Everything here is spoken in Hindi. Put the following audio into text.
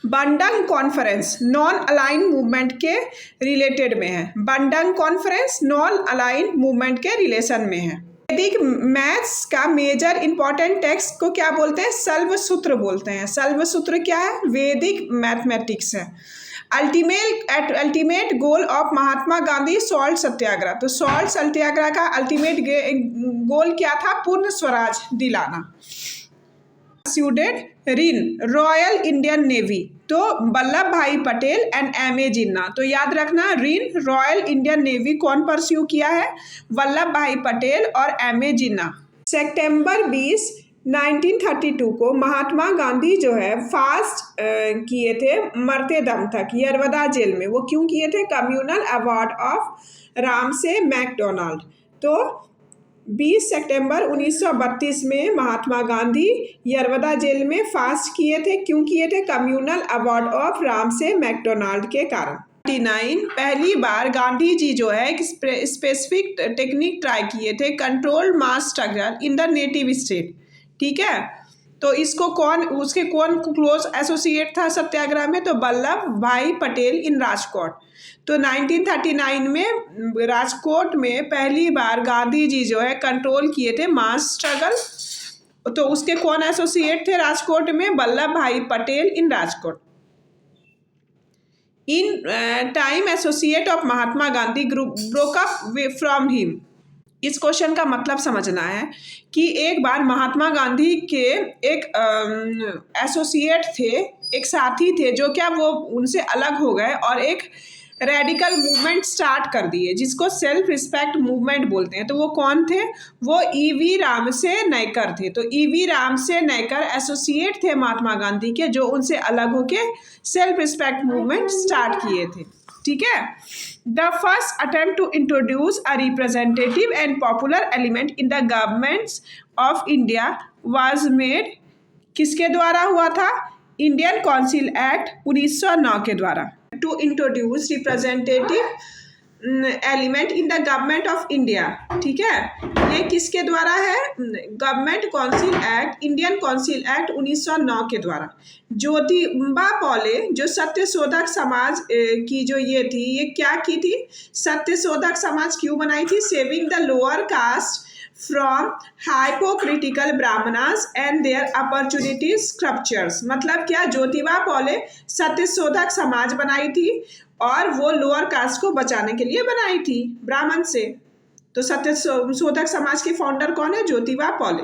बंडंग कॉन्फ्रेंस नॉन अलाइन मूवमेंट के रिलेटेड में है। बंडंग कॉन्फ्रेंस नॉन अलाइन मूवमेंट के रिलेशन में है। वैदिक मैथ्स का मेजर इंपॉर्टेंट टेक्स्ट को क्या बोलते हैं? शल्वसूत्र बोलते हैं। शल्वसूत्र क्या है? वैदिक मैथमेटिक्स है। Ultimate goal of Mahatma Gandhi salt satyagraha. तो सॉल्ट सत्याग्रह का अल्टीमेट गोल क्या था? पूर्ण स्वराज दिलाना। ऋण रॉयल इंडियन नेवी। तो वल्लभ भाई पटेल एंड एम.ए. जिन्ना। तो याद रखना, ऋण रॉयल इंडियन नेवी कौन परस्यू किया है? वल्लभ भाई पटेल और एम.ए. जिन्ना। सितंबर 20, 1932 को महात्मा गांधी जो है फास्ट किए थे मरते दम तक यरवदा जेल में। वो क्यों किए थे? Communal award of Ramsay McDonald. तो 20 सितंबर 1932 में महात्मा गांधी यरवदा जेल में फास्ट किए थे। क्यों किए थे? Communal award of Ramsay McDonald के कारण। 19 पहली बार गांधी जी जो है एक स्पेसिफिक टेक्निक ट्राई किए थे, controlled mass struggle in the native state. ठीक है, तो इसको उसके कौन क्लोज एसोसिएट था सत्याग्रह में? तो वल्लभ भाई पटेल इन राजकोट। तो 1939 में राजकोट में पहली बार गांधी जी जो है कंट्रोल किए थे मास स्ट्रगल। तो उसके कौन एसोसिएट थे राजकोट में? Vallabh Bhai Patel in Rajkot. In time associate of Mahatma Gandhi broke up from him. इस क्वेश्चन का मतलब समझना है कि एक बार महात्मा गांधी के एक एसोसिएट थे, एक साथी थे, जो क्या वो उनसे अलग हो गए और एक रेडिकल मूवमेंट स्टार्ट कर दिए जिसको सेल्फ रिस्पेक्ट मूवमेंट बोलते हैं। तो वो कौन थे? वो ई.वी. रामसे नायकर थे। तो ई.वी. रामसे नायकर एसोसिएट थे महात्मा गांधी के, जो उनसे अलग होके सेल्फ रिस्पेक्ट मूवमेंट स्टार्ट किए थे। ठीक है। The first attempt to introduce a representative and popular element in the governments of India was made किसके द्वारा हुआ था? इंडियन काउंसिल एक्ट 1909 के द्वारा। To introduce representative element in the government of India. ठीक है, ये किसके द्वारा है? Government council act, Indian council act 1909 के द्वारा। ज्योतिबा फुले जो सत्यशोधक समाज की जो ये थी, ये क्या की थी? सत्यशोधक समाज क्यों बनाई थी? Saving the lower caste from hypocritical Brahmanas and their opportunity scriptures. मतलब क्या? ज्योतिबा फुले सत्यशोधक समाज बनाई थी और वो लोअर कास्ट को बचाने के लिए बनाई थी ब्राह्मण से। तो सत्यशोधक समाज के फाउंडर कौन है? ज्योतिबा फुले।